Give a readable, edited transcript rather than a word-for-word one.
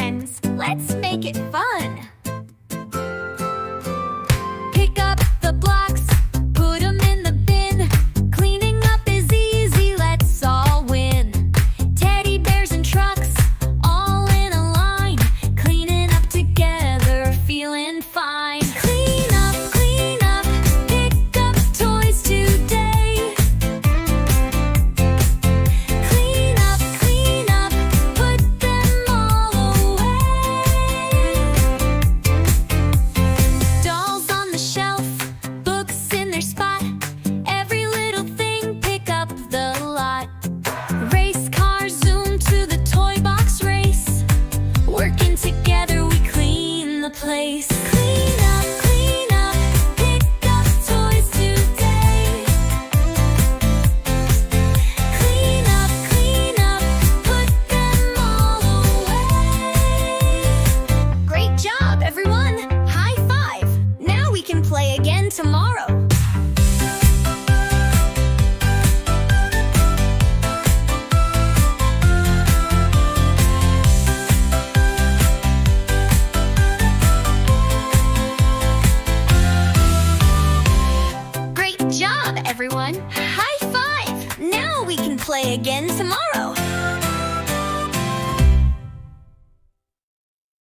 friends. Let's make it fun. Pick up the blocks, put them in the bin. Cleaning up is easy, let's all win. Teddy bears and trucks, all in a line. Cleaning up together, feeling fine. Clean up, pick up toys today. Clean up, put them all away. Dolls on the shelf, books in their spot. Every little thing, pick up the lot. Race car, zoom to the toy box race. Working together, we clean the place. Clean up, pick up toys today. Clean up, put them all away. Great job, everyone! High five! Now we can play again tomorrow. Great job, everyone! High five! Now we can play again tomorrow.